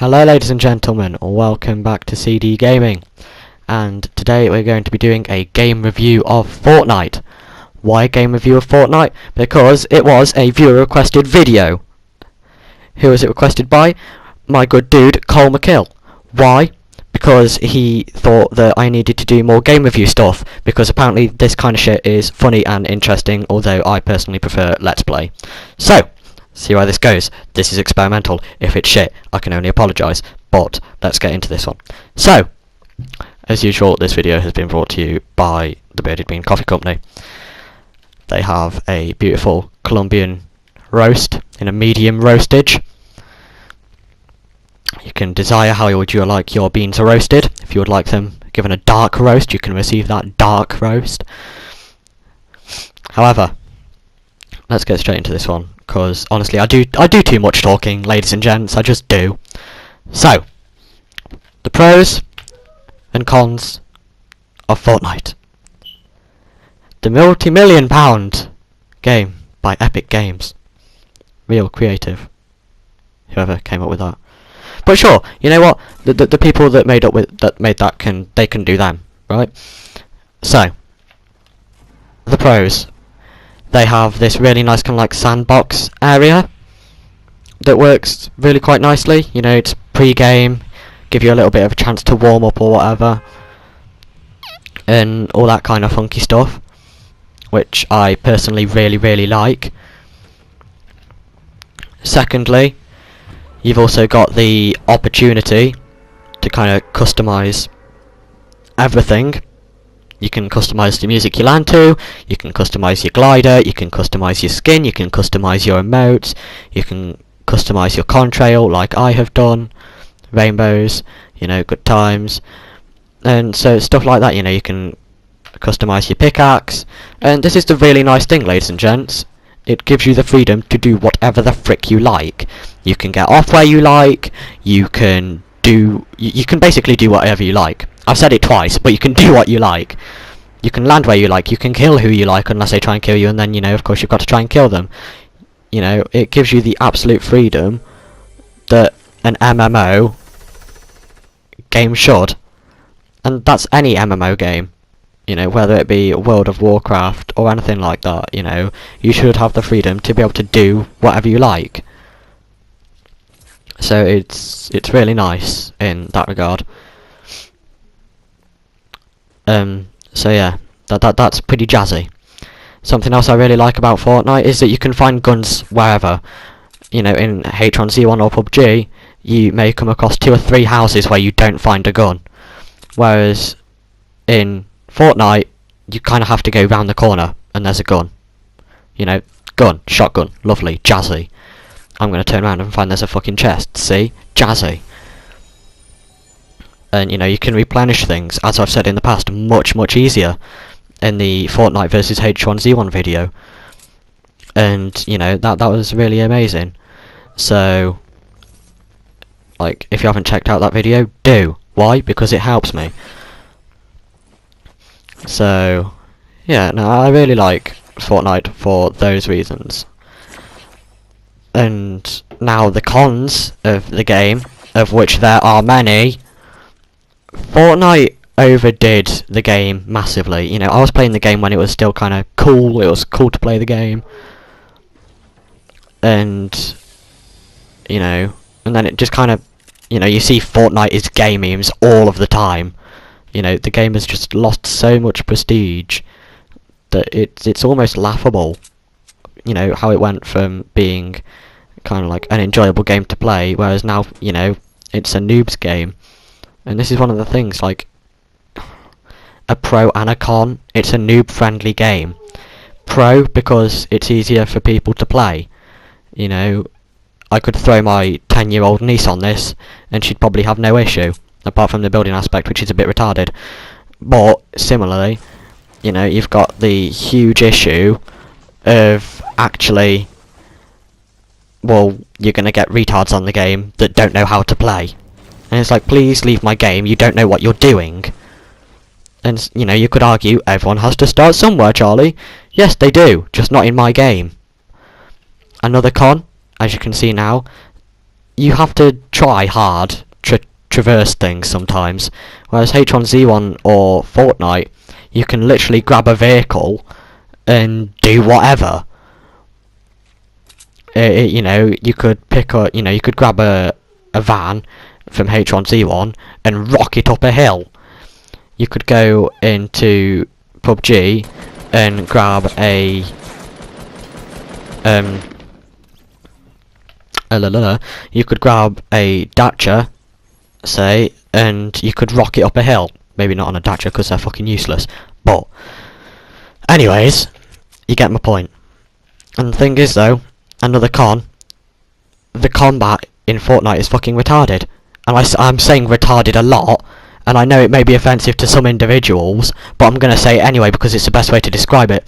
Hello ladies and gentlemen, welcome back to CD Gaming, and today we're going to be doing a game review of Fortnite. Why a game review of Fortnite? Because it was a viewer requested video. Who was it requested by? My good dude Cole McKill. Why? Because he thought that I needed to do more game review stuff, because apparently this kind of shit is funny and interesting, although I personally prefer Let's Play. So, see where this goes. This is experimental. If it's shit, I can only apologise. But let's get into this one. So, as usual, this video has been brought to you by the Bearded Bean Coffee Company. They have a beautiful Colombian roast in a medium roastage. You can desire how would you like your beans roasted. If you would like them given a dark roast, you can receive that dark roast. However, let's get straight into this one, because honestly I do too much talking, ladies and gents, I just do. So, the pros and cons of Fortnite. The multi-million pound game by Epic Games. Real creative, whoever came up with that. But sure, you know what? The people that made that can do them, right? So, the pros. They have this really nice kind of like sandbox area that works really quite nicely. You know, it's pre-game, give you a little bit of a chance to warm up or whatever, and all that kind of funky stuff, which I personally really like. Secondly, you've also got the opportunity to kind of customize everything. You can customize the music you land to, you can customize your glider, you can customize your skin, you can customize your emotes, you can customize your contrail like I have done, rainbows, you know, good times, and so stuff like that. You know, you can customize your pickaxe, and this is the really nice thing, ladies and gents. It gives you the freedom to do whatever the frick you like. You can get off where you like, you can basically do whatever you like. I've said it twice, but you can do what you like. You can land where you like, you can kill who you like unless they try and kill you, and then, you know, of course you've got to try and kill them. You know, it gives you the absolute freedom that an MMO game should. And that's any MMO game. You know, whether it be World of Warcraft or anything like that, you know, you should have the freedom to be able to do whatever you like. So it's really nice in that regard. So yeah, that's pretty jazzy. Something else I really like about Fortnite is that you can find guns wherever. You know, in H1Z1 or PUBG, you may come across 2 or 3 houses where you don't find a gun. Whereas in Fortnite, you kind of have to go round the corner and there's a gun. You know, gun, shotgun, lovely, jazzy. I'm going to turn around and find there's a fucking chest, see? Jazzy. And, you know, you can replenish things, as I've said in the past, much easier in the Fortnite versus H1Z1 video. And, you know, that was really amazing. So, like, if you haven't checked out that video, do. Why? Because it helps me. So, yeah, no, I really like Fortnite for those reasons. And now the cons of the game, of which there are many. Fortnite overdid the game massively. You know, I was playing the game when it was still kind of cool. It was cool to play the game. And, you know, and then it just kind of, you know, you see Fortnite is gay memes all of the time. You know, the game has just lost so much prestige that it's almost laughable. You know, how it went from being kind of like an enjoyable game to play, whereas now, you know, it's a noob's game. And this is one of the things, like, a pro and a con. It's a noob-friendly game. Pro, because it's easier for people to play. You know, I could throw my 10-year-old niece on this, and she'd probably have no issue, apart from the building aspect, which is a bit retarded. But, similarly, you know, you've got the huge issue of actually, well, you're going to get retards on the game that don't know how to play. And it's like, please leave my game, you don't know what you're doing. And, you know, you could argue, everyone has to start somewhere, Charlie. Yes, they do, just not in my game. Another con, as you can see now, you have to try hard to traverse things sometimes. Whereas H1Z1 or Fortnite, you can literally grab a vehicle and do whatever. You know, you could pick a, you know, you could grab a van from H1Z1 and rock it up a hill. You could go into PUBG and grab a you could grab a Dacia, say, and you could rock it up a hill. Maybe not on a Dacia because they're fucking useless. But anyways, you get my point. And the thing is though, another con, the combat in Fortnite is fucking retarded. And I'm saying retarded a lot, and I know it may be offensive to some individuals, but I'm going to say it anyway because it's the best way to describe it.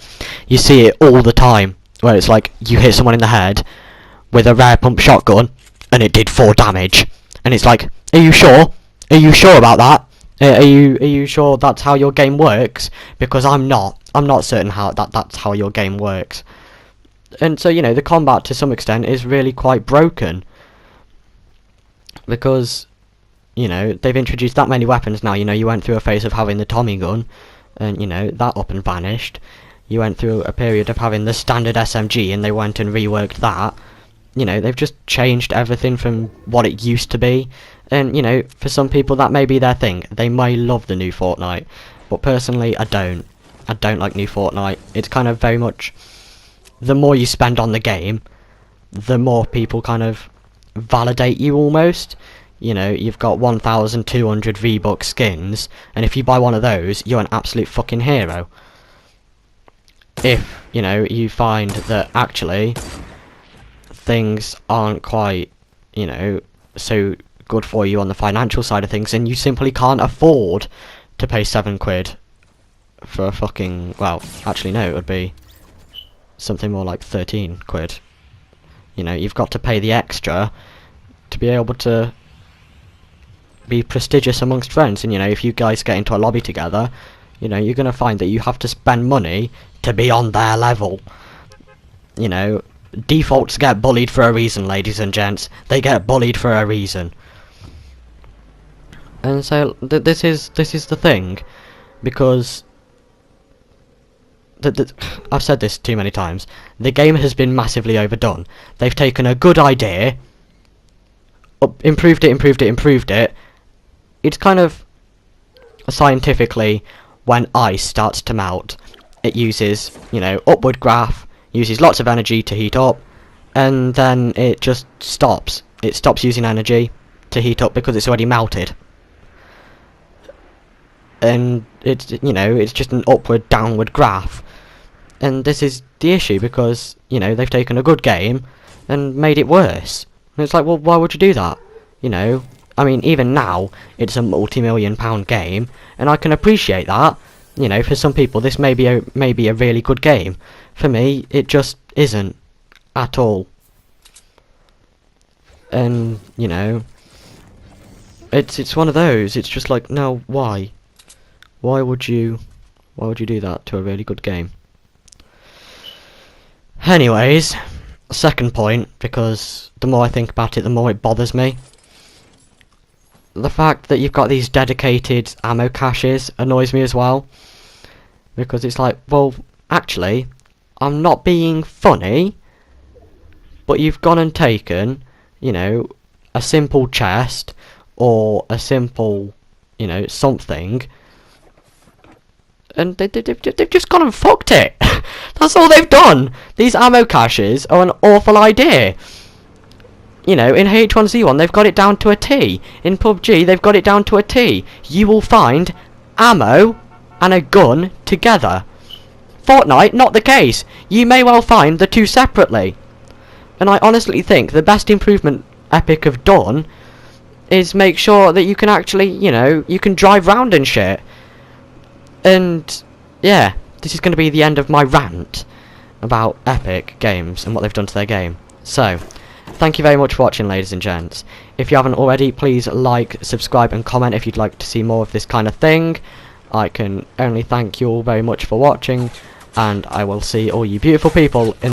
You see it all the time, where it's like, you hit someone in the head with a rare pump shotgun, and it did 4 damage. And it's like, are you sure? Are you sure about that? Are you sure that's how your game works? Because I'm not. I'm not certain how that's how your game works. And so, you know, the combat to some extent is really quite broken. Because, you know, they've introduced that many weapons now. You know, you went through a phase of having the Tommy gun, and, you know, that up and vanished. You went through a period of having the standard SMG, and they went and reworked that. You know, they've just changed everything from what it used to be. And, you know, for some people that may be their thing. They may love the new Fortnite. But personally, I don't. I don't like new Fortnite. It's kind of very much, the more you spend on the game, the more people kind of validate you almost. You know, you've got 1,200 V-Bucks skins, and if you buy one of those, you're an absolute fucking hero. If, you know, you find that actually things aren't quite, you know, so good for you on the financial side of things, and you simply can't afford to pay £7 for a fucking, well, actually no, it would be something more like £13. You know, you've got to pay the extra to be able to be prestigious amongst friends. And, you know, if you guys get into a lobby together, you know, you're going to find that you have to spend money to be on their level. You know, defaults get bullied for a reason, ladies and gents. They get bullied for a reason. And so this is the thing, because I've said this too many times. The game has been massively overdone. They've taken a good idea, improved it. It's kind of scientifically, when ice starts to melt, it uses, you know, upward graph, uses lots of energy to heat up, and then it just stops. It stops using energy to heat up because it's already melted. And it's, you know, it's just an upward downward graph. And this is the issue, because, you know, they've taken a good game and made it worse. And it's like, well, why would you do that? You know, I mean, even now, it's a multi-million-pound game, and I can appreciate that. You know, for some people, this may be a really good game. For me, it just isn't at all. And, you know, it's one of those. It's just like, no, why? Why would you do that to a really good game? Anyways, second point, because the more I think about it, the more it bothers me. The fact that you've got these dedicated ammo caches annoys me as well. Because it's like, well, actually, I'm not being funny, but you've gone and taken, you know, a simple chest, or a simple, you know, something, and they've just gone and fucked it. That's all they've done. These ammo caches are an awful idea. You know, in H1Z1 they've got it down to a T. In PUBG they've got it down to a T. You will find ammo and a gun together. Fortnite, not the case. You may well find the two separately. And I honestly think the best improvement Epic have done is make sure that you can actually, you know, you can drive round and shit. And yeah, this is going to be the end of my rant about Epic Games and what they've done to their game. So, thank you very much for watching, ladies and gents. If you haven't already, please like, subscribe and comment if you'd like to see more of this kind of thing. I can only thank you all very much for watching, and I will see all you beautiful people in